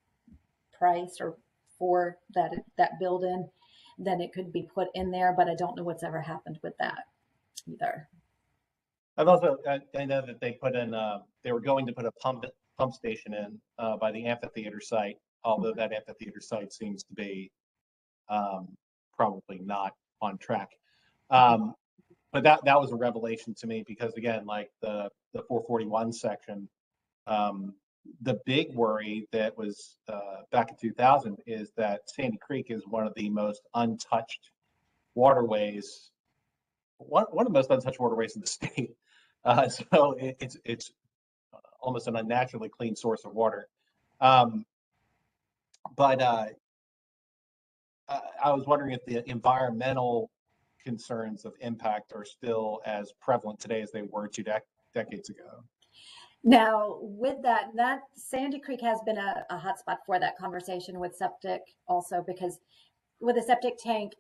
price or for that build-in, then it could be put in there. But I don't know what's ever happened with that either. I've also, I know that they put in, they were going to put a pump station in by the amphitheater site, although that amphitheater site seems to be probably not on track. But that was a revelation to me because again, like the 441 section, the big worry that was back in 2000 is that Sandy Creek is one of the most untouched waterways, one of the most untouched waterways in the state. So it's almost an unnaturally clean source of water. But I was wondering if the environmental concerns of impact are still as prevalent today as they were two decades ago. Now, with that Sandy Creek has been a hotspot for that conversation with septic also, because with a septic tank,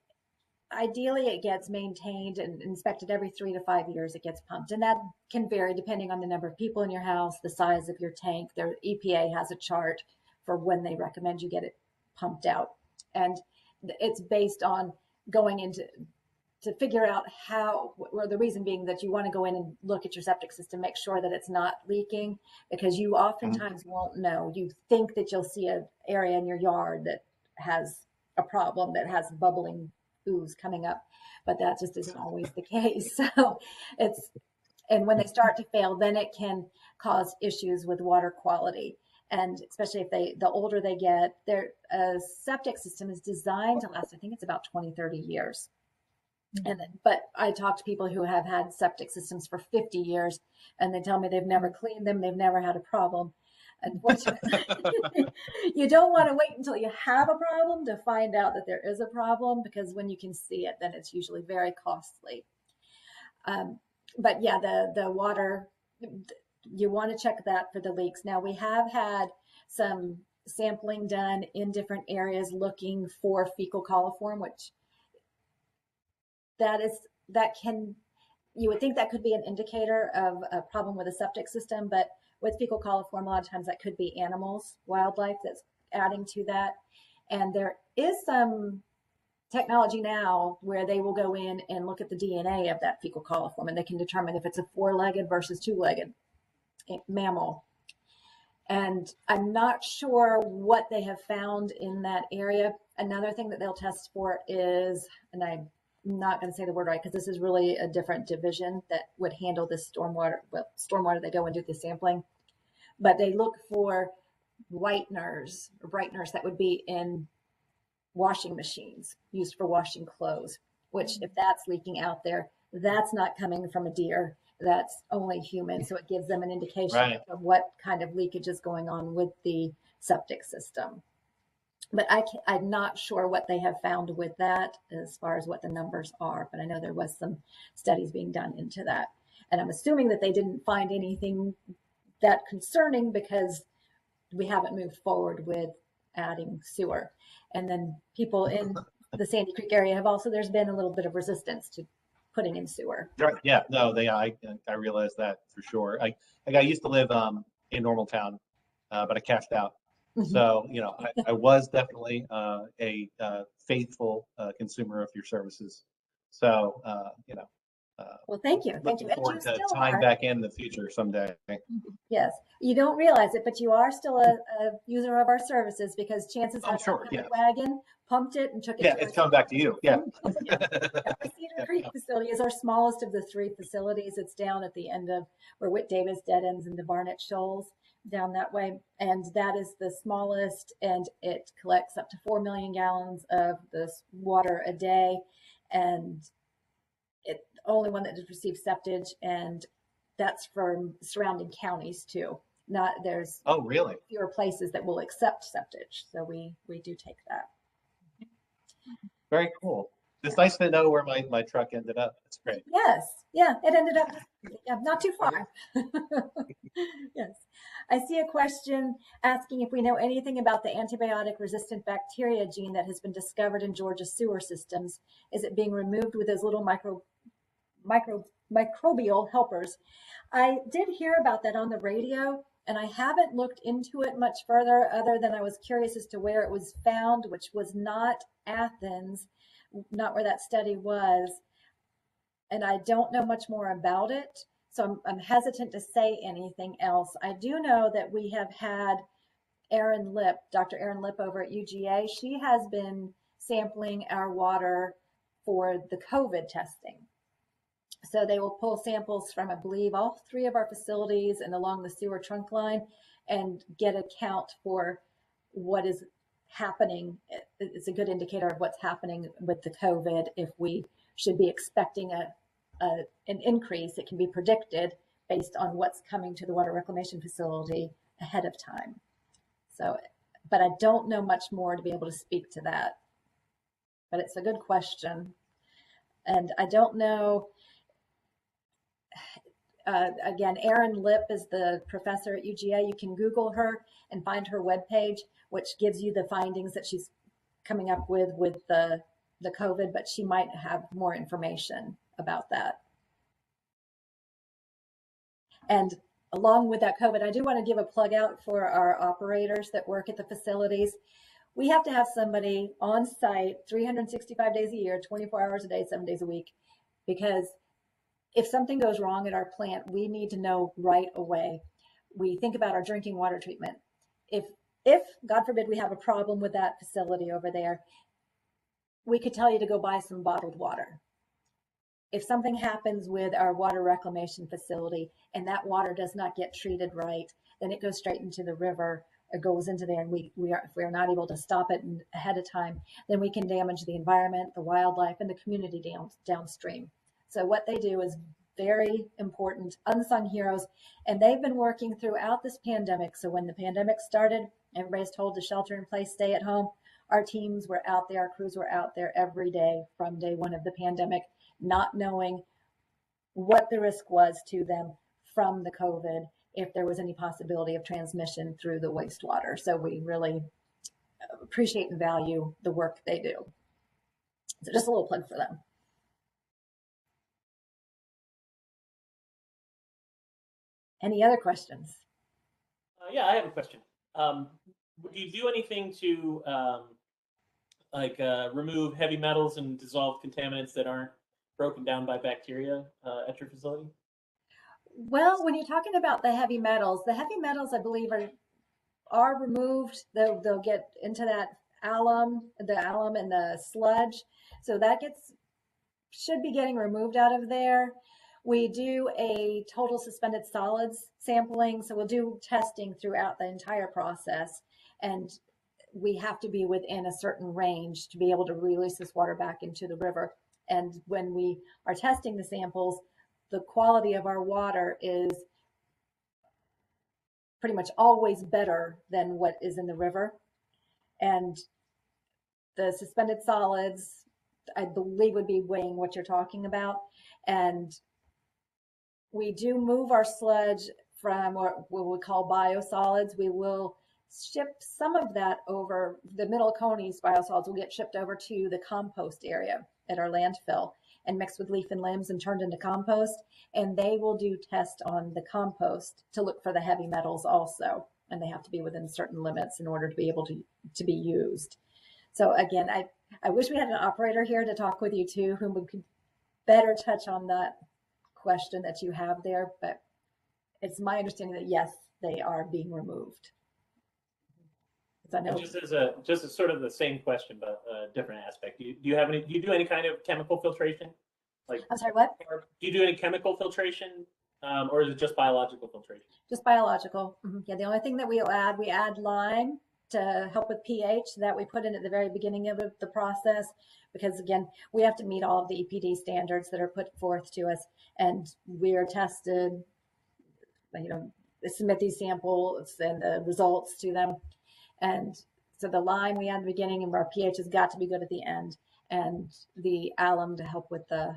ideally it gets maintained and inspected every 3 to 5 years. It gets pumped, and that can vary depending on the number of people in your house, the size of your tank. Their EPA has a chart for when they recommend you get it pumped out, and it's based on going into to figure out how, or the reason being that you want to go in and look at your septic system, make sure that it's not leaking, because you oftentimes won't know. You think that you'll see an area in your yard that has a problem, that has bubbling ooze coming up, but that just isn't always the case. So and when they start to fail, then it can cause issues with water quality. And especially if the older they get, their septic system is designed to last, I think it's about 20, 30 years. But I talk to people who have had septic systems for 50 years, and they tell me they've never cleaned them, they've never had a problem. Unfortunately, you don't want to wait until you have a problem to find out that there is a problem, because when you can see it, then it's usually very costly. But yeah, the water, you want to check that for the leaks. Now, we have had some sampling done in different areas looking for fecal coliform, which you would think that could be an indicator of a problem with a septic system, but with fecal coliform, a lot of times that could be animals, wildlife that's adding to that. And there is some technology now where they will go in and look at the DNA of that fecal coliform, and they can determine if it's a four-legged versus two-legged mammal. And I'm not sure what they have found in that area. Another thing that they'll test for is, and I'm not going to say the word right because this is really a different division that would handle this stormwater, they go and do the sampling, but they look for whiteners or brighteners that would be in washing machines used for washing clothes, which if that's leaking out there, that's not coming from a deer, that's only human. So it gives them an indication of what kind of leakage is going on with the septic system. But I'm not sure what they have found with that as far as what the numbers are, but I know there was some studies being done into that. And I'm assuming that they didn't find anything that concerning because we haven't moved forward with adding sewer. And then people in the Sandy Creek area there's been a little bit of resistance to putting in sewer. Right. Yeah. No, I realize that for sure. I used to live in Normaltown, but I cashed out. So, I was definitely a faithful consumer of your services. So, well, thank you. Looking forward to tying back in the future someday. Yes, you don't realize it, but you are still a user of our services because chances are Yeah. wagon pumped it and took it. Yeah, it's coming back to you. Yeah. Our Cedar Creek facility is our smallest of the three facilities. It's down at the end of where Whit Davis dead ends and the Barnett Shoals, down that way. And that is the smallest, and it collects up to 4 million gallons of this water a day. And it's the only one that has received septage, and that's from surrounding counties too. There's really fewer places that will accept septage. So we do take that. Very cool. It's nice to know where my truck ended up. That's great. Yes. Yeah, it ended up not too far. Yes. I see a question asking if we know anything about the antibiotic resistant bacteria gene that has been discovered in Georgia sewer systems. Is it being removed with those little microbial helpers? I did hear about that on the radio, and I haven't looked into it much further other than I was curious as to where it was found, which was not Athens, not where that study was. And I don't know much more about it. So I'm hesitant to say anything else. I do know that we have had Dr. Erin Lip over at UGA. She has been sampling our water for the COVID testing. So they will pull samples from, I believe, all three of our facilities and along the sewer trunk line and get a count for what is happening. It's a good indicator of what's happening with the COVID. If we should be expecting an increase, it can be predicted based on what's coming to the water reclamation facility ahead of time. So, but I don't know much more to be able to speak to that. But it's a good question. And I don't know. Again, Erin Lip is the professor at UGA. You can Google her and find her webpage, which gives you the findings that she's coming up with the COVID, but she might have more information about that. And along with that COVID, I do want to give a plug out for our operators that work at the facilities. We have to have somebody on site 365 days a year, 24 hours a day, 7 days a week, because if something goes wrong at our plant, we need to know right away. We think about our drinking water treatment. If God forbid we have a problem with that facility over there, we could tell you to go buy some bottled water. If something happens with our water reclamation facility and that water does not get treated right, then it goes straight into the river goes into there, and if we are not able to stop it ahead of time, then we can damage the environment, the wildlife, and the community downstream. So what they do is very important, unsung heroes, and they've been working throughout this pandemic. So when the pandemic started, everybody's told to shelter in place, stay at home. Our teams were out there, our crews were out there every day from day one of the pandemic, not knowing what the risk was to them from the COVID, if there was any possibility of transmission through the wastewater. So we really appreciate and value the work they do. So just a little plug for them. Any other questions? Yeah, I have a question. Would you do anything to remove heavy metals and dissolve contaminants that aren't broken down by bacteria at your facility? Well, when you're talking about the heavy metals, I believe are removed. They'll get into that alum and the sludge. So that should be getting removed out of there. We do a total suspended solids sampling. So we'll do testing throughout the entire process, and we have to be within a certain range to be able to release this water back into the river. And when we are testing the samples, the quality of our water is pretty much always better than what is in the river. And the suspended solids, I believe, would be weighing what you're talking about. And we do move our sludge from what we call biosolids. We will ship some of that over. The middle conies biosolids will get shipped over to the compost area at our landfill and mixed with leaf and limbs and turned into compost. And they will do tests on the compost to look for the heavy metals also. And they have to be within certain limits in order to be able to be used. So again, I wish we had an operator here to talk with you too, who could better touch on that question that you have there. But it's my understanding that yes, they are being removed. I know. Just as sort of the same question, but a different aspect. Do you do any kind of chemical filtration? Like, I'm sorry, what? Do you do any chemical filtration, or is it just biological filtration? Just biological. Mm-hmm. Yeah, the only thing that we add lime to help with pH that we put in at the very beginning of the process, because again, we have to meet all of the EPD standards that are put forth to us, and we're tested. They submit these samples and the results to them. And so the lime we add at the beginning, and our pH has got to be good at the end, and the alum to help with the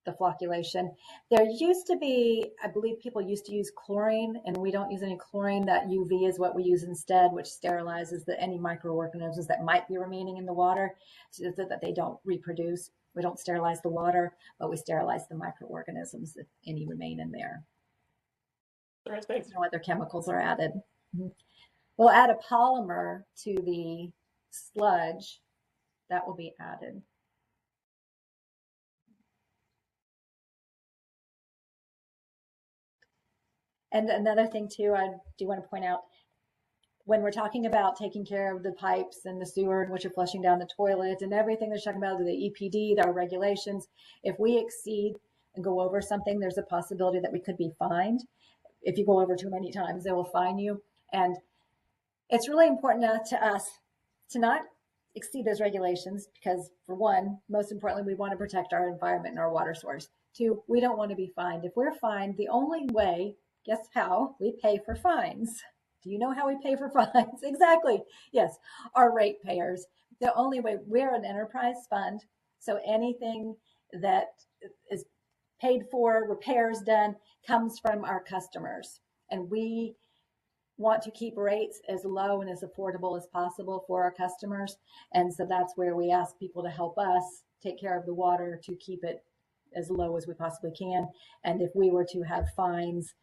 flocculation. There used to be, I believe people used to use chlorine, and we don't use any chlorine. That UV is what we use instead, which sterilizes any microorganisms that might be remaining in the water so that they don't reproduce. We don't sterilize the water, but we sterilize the microorganisms if any remain in there. All right, thanks. No other chemicals are added. Mm-hmm. We'll add a polymer to the sludge that will be added. And another thing too, I do want to point out, when we're talking about taking care of the pipes and the sewer and what you're flushing down the toilet and everything that's talking about, the EPD, our regulations, if we exceed and go over something, there's a possibility that we could be fined. If you go over too many times, they will fine you. And it's really important to us to not exceed those regulations because, for one, most importantly, we want to protect our environment and our water source. Two, we don't want to be fined. If we're fined, the only way, guess how? We pay for fines. Do you know how we pay for fines? Exactly. Yes, our ratepayers. The only way, we're an enterprise fund, so anything that is paid for, repairs done, comes from our customers. And we want to keep rates as low and as affordable as possible for our customers. And so that's where we ask people to help us take care of the water to keep it as low as we possibly can. And if we were to have fines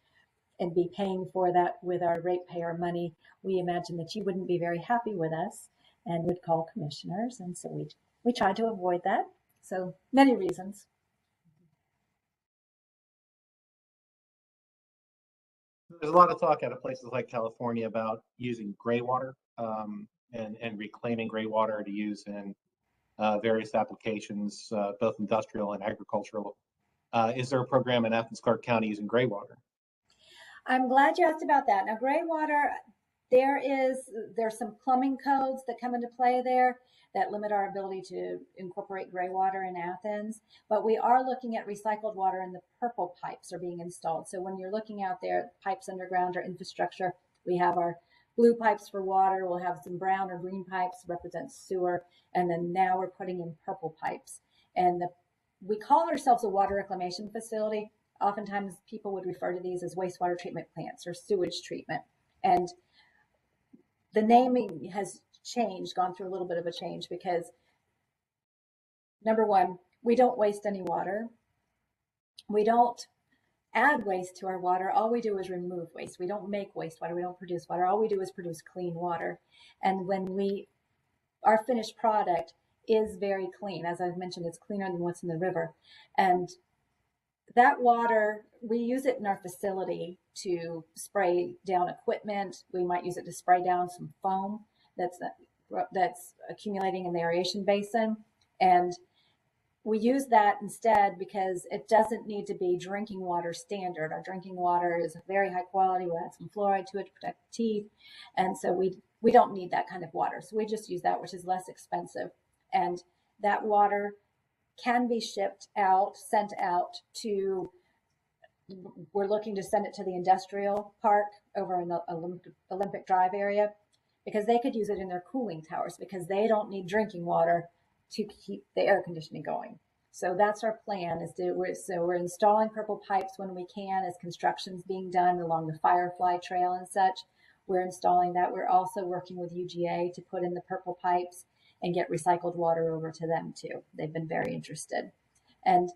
and be paying for that with our ratepayer money, we imagine that you wouldn't be very happy with us and would call commissioners. And so we try to avoid that. So many reasons. There's a lot of talk out of places like California about using gray water and reclaiming gray water to use in various applications, both industrial and agricultural. Is there a program in Athens-Clarke County using gray water? I'm glad you asked about that. Now, gray water, There's some plumbing codes that come into play there that limit our ability to incorporate gray water in Athens, but we are looking at recycled water, and the purple pipes are being installed. So when you're looking out there, pipes underground or infrastructure, we have our blue pipes for water, we'll have some brown or green pipes represent sewer, and then now we're putting in purple pipes. And we call ourselves a water reclamation facility. Oftentimes people would refer to these as wastewater treatment plants or sewage treatment. And the naming has changed, gone through a little bit of a change, because number one, we don't waste any water. We don't add waste to our water. All we do is remove waste. We don't make wastewater. We don't produce water. All we do is produce clean water. And our finished product is very clean. As I've mentioned, it's cleaner than what's in the river. And that water, we use it in our facility to spray down equipment. We might use it to spray down some foam that's accumulating in the aeration basin. And we use that instead because it doesn't need to be drinking water standard. Our drinking water is very high quality. We'll add some fluoride to it to protect teeth. And so we don't need that kind of water. So we just use that, which is less expensive. And that water can be sent out to, we're looking to send it to the industrial park over in the Olympic Drive area, because they could use it in their cooling towers, because they don't need drinking water to keep the air conditioning going. So that's our plan, we're installing purple pipes when we can, as construction's being done along the Firefly Trail and such. We're installing that. We're also working with UGA to put in the purple pipes and get recycled water over to them too. They've been very interested. And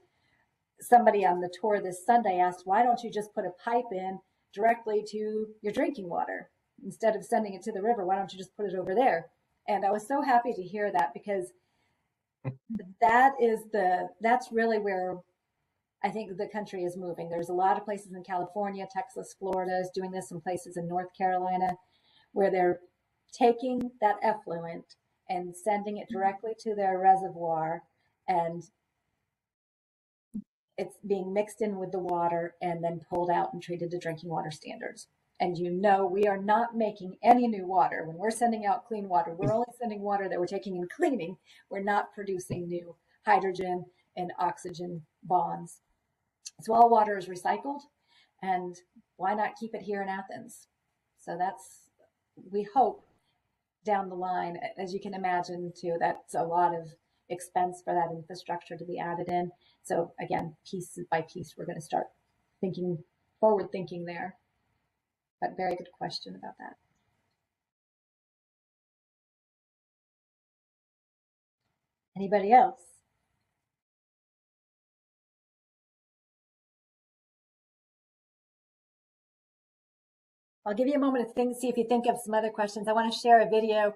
somebody on the tour this Sunday asked, why don't you just put a pipe in directly to your drinking water? Instead of sending it to the river, why don't you just put it over there? And I was so happy to hear that, because that's really where I think the country is moving. There's a lot of places in California, Texas, Florida is doing this, some places in North Carolina, where they're taking that effluent and sending it directly to their reservoir, and it's being mixed in with the water and then pulled out and treated to drinking water standards. And we are not making any new water. When we're sending out clean water, we're only sending water that we're taking and cleaning. We're not producing new hydrogen and oxygen bonds. So all water is recycled, and why not keep it here in Athens? So we hope down the line, as you can imagine too, that's a lot of expense for that infrastructure to be added in. So again, piece by piece, we're going to start forward thinking there. But very good question about that. Anybody else? I'll give you a moment to think, see if you think of some other questions. I want to share a video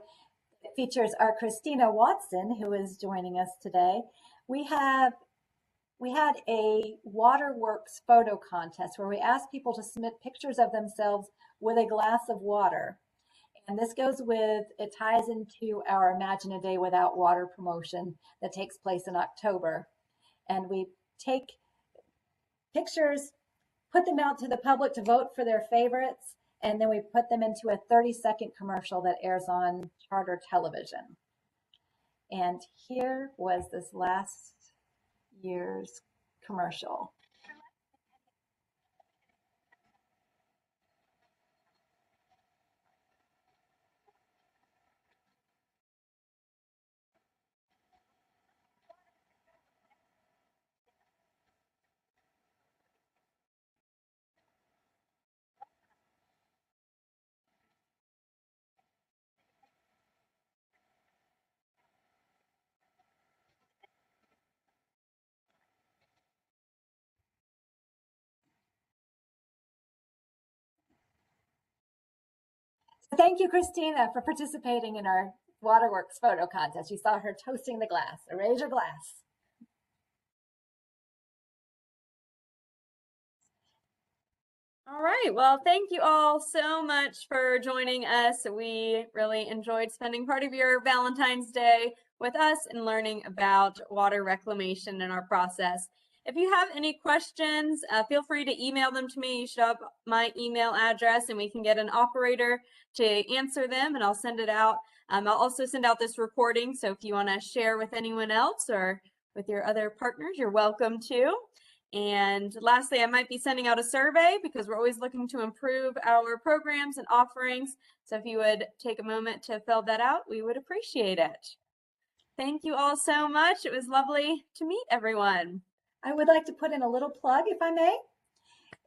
that features our Christina Watson, who is joining us today. We had a waterworks photo contest where we asked people to submit pictures of themselves with a glass of water. And this it ties into our Imagine a Day Without Water promotion that takes place in October. And we take pictures, put them out to the public to vote for their favorites, and then we put them into a 30-second commercial that airs on charter television. And here was this last year's commercial. Thank you, Christina, for participating in our Waterworks photo contest. You saw her toasting the glass. Raise your glass. All right. Well, thank you all so much for joining us. We really enjoyed spending part of your Valentine's Day with us and learning about water reclamation and our process. If if you have any questions, feel free to email them to me. You should have my email address and we can get an operator to answer them and I'll send it out. I'll also send out this recording. So if you want to share with anyone else or with your other partners, you're welcome to. And lastly, I might be sending out a survey because we're always looking to improve our programs and offerings. So if you would take a moment to fill that out, we would appreciate it. Thank you all so much. It was lovely to meet everyone. I would like to put in a little plug, if I may.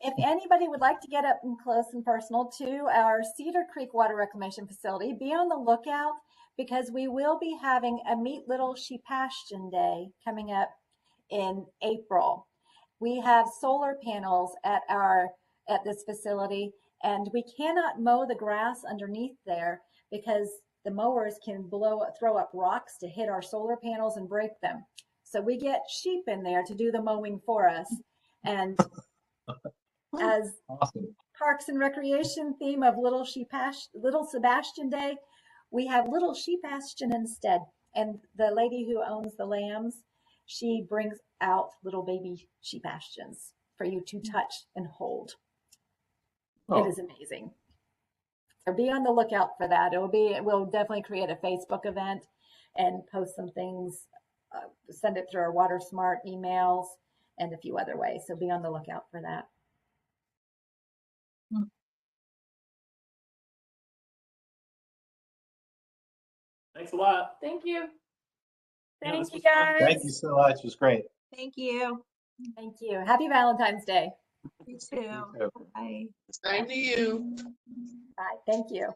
If anybody would like to get up and close and personal to our Cedar Creek Water Reclamation Facility, be on the lookout because we will be having a Meet Little Sheepashton Day coming up in April. We have solar panels at this facility, and we cannot mow the grass underneath there because the mowers can throw up rocks to hit our solar panels and break them. So we get sheep in there to do the mowing for us. And as Awesome. Parks and Recreation theme of Little Sebastian Day, we have Little Sheepashton instead. And the lady who owns the lambs, she brings out little baby Sheepashtons for you to touch and hold. Oh. It is amazing. So be on the lookout for that. We'll definitely create a Facebook event and post some things, send it through our Water Smart emails and a few other ways. So be on the lookout for that. Thanks a lot. Thank you. Yeah, Thank this you was fun. guys. Thank you so much. It was great. Thank you. Thank you. Happy Valentine's Day. You too. You too. Bye. Same to you. Bye. Thank you.